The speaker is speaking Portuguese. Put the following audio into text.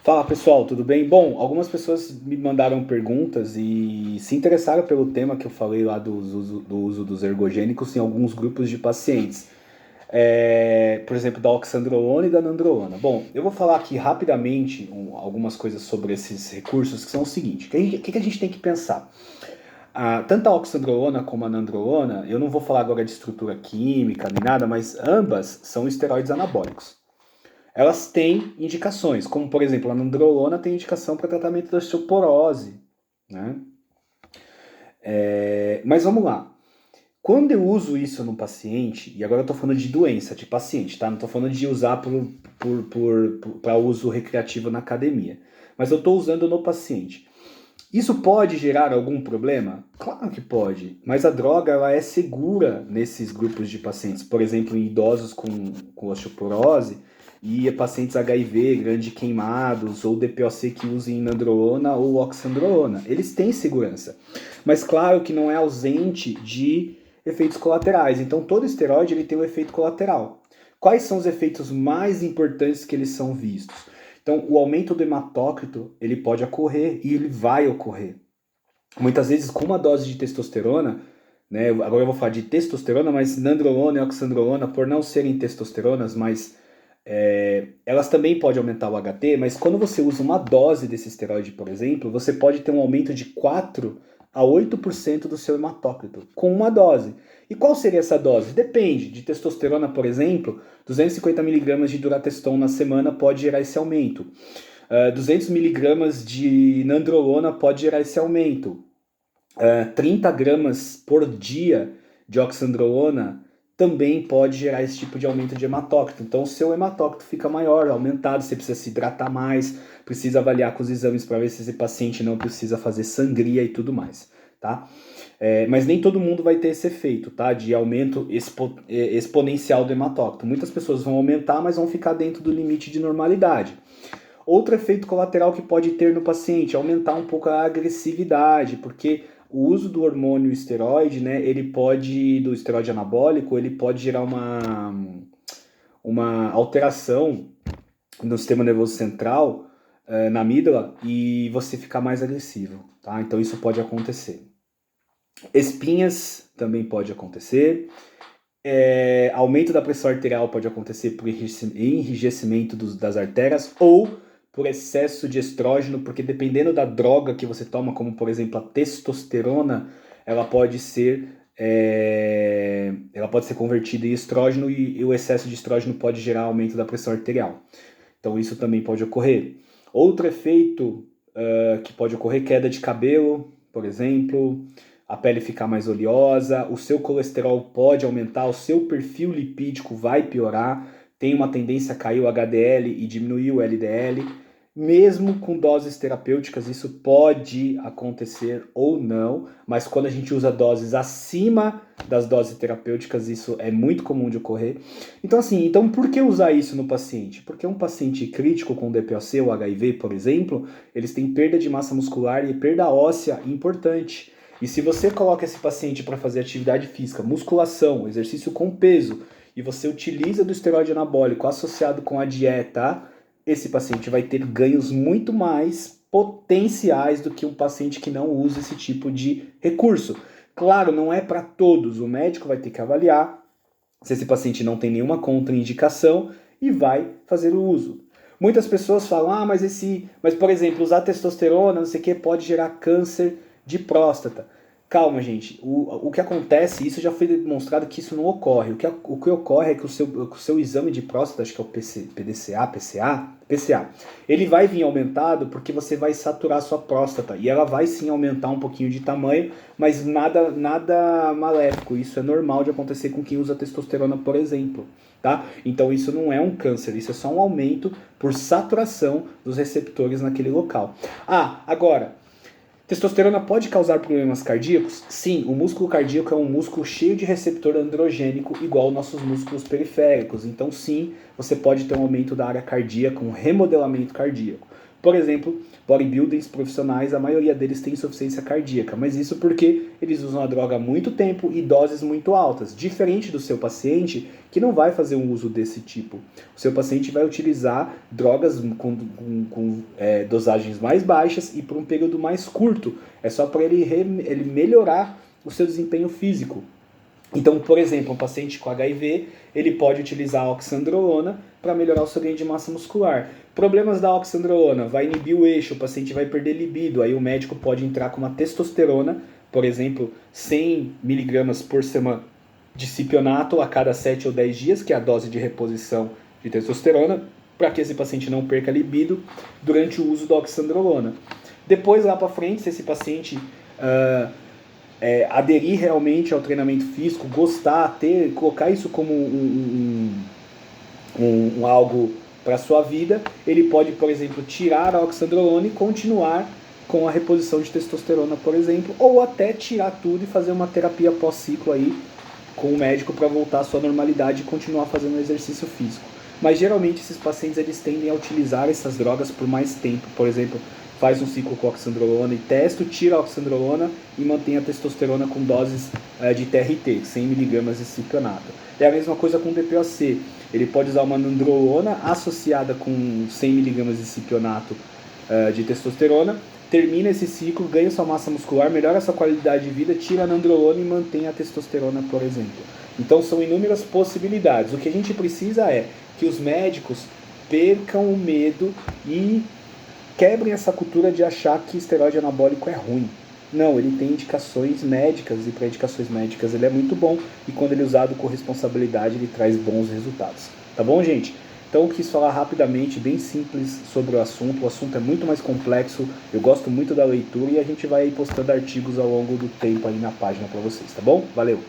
Fala pessoal, tudo bem? Bom, algumas pessoas me mandaram perguntas e se interessaram pelo tema que eu falei lá do uso dos ergogênicos em alguns grupos de pacientes. Por exemplo, da oxandrolona e da nandrolona. Bom, eu vou falar aqui rapidamente algumas coisas sobre esses recursos que são o seguinte: o que a gente tem que pensar? Tanto a oxandrolona como a nandrolona, eu não vou falar agora de estrutura química nem nada, mas ambas são esteroides anabólicos. Elas têm indicações, como por exemplo a nandrolona tem indicação para tratamento da osteoporose, né? Mas vamos lá. Quando eu uso isso no paciente, e agora eu estou falando de doença, de paciente, tá? Não estou falando de usar para uso recreativo na academia. Mas eu estou usando no paciente. Isso pode gerar algum problema? Claro que pode, mas a droga ela é segura nesses grupos de pacientes. Por exemplo, em idosos com osteoporose e pacientes HIV, grande queimados, ou DPOC que usem nandrolona ou oxandrolona. Eles têm segurança. Mas claro que não é ausente de efeitos colaterais. Então todo esteroide ele tem um efeito colateral. Quais são os efeitos mais importantes que eles são vistos? Então, o aumento do hematócrito, ele pode ocorrer e ele vai ocorrer. Muitas vezes, com uma dose de testosterona, né, agora eu vou falar de testosterona, mas nandrolona e oxandrolona, por não serem testosteronas, mas elas também podem aumentar o HT, mas quando você usa uma dose desse esteroide, por exemplo, você pode ter um aumento de 4 a 8% do seu hematócrito, com uma dose. E qual seria essa dose? Depende. De testosterona, por exemplo, 250 mg de durateston na semana pode gerar esse aumento. 200 mg de nandrolona pode gerar esse aumento. 30 gramas por dia de oxandrolona também pode gerar esse tipo de aumento de hematócrito. Então o seu hematócrito fica maior, aumentado, você precisa se hidratar mais, precisa avaliar com os exames para ver se esse paciente não precisa fazer sangria e tudo mais, tá? Mas nem todo mundo vai ter esse efeito, tá? De aumento exponencial do hematócrito. Muitas pessoas vão aumentar, mas vão ficar dentro do limite de normalidade. Outro efeito colateral que pode ter no paciente é aumentar um pouco a agressividade, porque o uso do hormônio esteroide, né, do esteroide anabólico, ele pode gerar uma alteração no sistema nervoso central, na amígdala, e você ficar mais agressivo, tá? Então isso pode acontecer. Espinhas também pode acontecer. Aumento da pressão arterial pode acontecer por enrijecimento das artérias ou por excesso de estrógeno, porque dependendo da droga que você toma, como por exemplo a testosterona, ela pode ser convertida em estrógeno e o excesso de estrógeno pode gerar aumento da pressão arterial. Então isso também pode ocorrer. Outro efeito que pode ocorrer, queda de cabelo, por exemplo, a pele ficar mais oleosa, o seu colesterol pode aumentar, o seu perfil lipídico vai piorar, tem uma tendência a cair o HDL e diminuir o LDL. Mesmo com doses terapêuticas, isso pode acontecer ou não, mas quando a gente usa doses acima das doses terapêuticas, isso é muito comum de ocorrer. Então por que usar isso no paciente? Porque um paciente crítico com DPOC ou HIV, por exemplo, eles têm perda de massa muscular e perda óssea importante. E se você coloca esse paciente para fazer atividade física, musculação, exercício com peso, e você utiliza do esteroide anabólico associado com a dieta, esse paciente vai ter ganhos muito mais potenciais do que um paciente que não usa esse tipo de recurso. Claro, não é para todos, o médico vai ter que avaliar se esse paciente não tem nenhuma contraindicação e vai fazer o uso. Muitas pessoas falam, mas por exemplo, usar testosterona, não sei o que, pode gerar câncer de próstata. Calma, gente. O que acontece, isso já foi demonstrado que isso não ocorre. O que ocorre é que o seu exame de próstata, acho que é o PCA, ele vai vir aumentado porque você vai saturar a sua próstata. E ela vai sim aumentar um pouquinho de tamanho, mas nada maléfico. Isso é normal de acontecer com quem usa testosterona, por exemplo. Tá? Então isso não é um câncer, isso é só um aumento por saturação dos receptores naquele local. Agora, testosterona pode causar problemas cardíacos? Sim, o músculo cardíaco é um músculo cheio de receptor androgênico, igual nossos músculos periféricos. Então, sim, você pode ter um aumento da área cardíaca, um remodelamento cardíaco. Por exemplo, bodybuilders profissionais, a maioria deles tem insuficiência cardíaca, mas isso porque eles usam a droga há muito tempo e doses muito altas, diferente do seu paciente que não vai fazer um uso desse tipo. O seu paciente vai utilizar drogas com dosagens mais baixas e por um período mais curto. É só para ele melhorar o seu desempenho físico. Então, por exemplo, um paciente com HIV, ele pode utilizar a oxandrolona para melhorar o seu ganho de massa muscular. Problemas da oxandrolona, vai inibir o eixo, o paciente vai perder libido, aí o médico pode entrar com uma testosterona, por exemplo, 100 mg por semana de cipionato a cada 7 ou 10 dias, que é a dose de reposição de testosterona, para que esse paciente não perca libido durante o uso da oxandrolona. Depois, lá para frente, se esse paciente aderir realmente ao treinamento físico, gostar, colocar isso como algo para a sua vida, ele pode, por exemplo, tirar a oxandrolona e continuar com a reposição de testosterona, por exemplo, ou até tirar tudo e fazer uma terapia pós-ciclo aí com o médico para voltar à sua normalidade e continuar fazendo exercício físico. Mas geralmente esses pacientes eles tendem a utilizar essas drogas por mais tempo. Por exemplo, faz um ciclo com oxandrolona e testa, tira a oxandrolona e mantém a testosterona com doses de TRT, 100 mg de cipionato. É a mesma coisa com o DPOC. Ele pode usar uma nandrolona associada com 100 mg de cipionato de testosterona, termina esse ciclo, ganha sua massa muscular, melhora sua qualidade de vida, tira a nandrolona e mantém a testosterona, por exemplo. Então são inúmeras possibilidades. O que a gente precisa é que os médicos percam o medo e quebrem essa cultura de achar que esteroide anabólico é ruim. Não, ele tem indicações médicas e para indicações médicas ele é muito bom e quando ele é usado com responsabilidade ele traz bons resultados. Tá bom, gente? Então eu quis falar rapidamente, bem simples sobre o assunto é muito mais complexo, eu gosto muito da leitura e a gente vai postando artigos ao longo do tempo aí na página para vocês, tá bom? Valeu!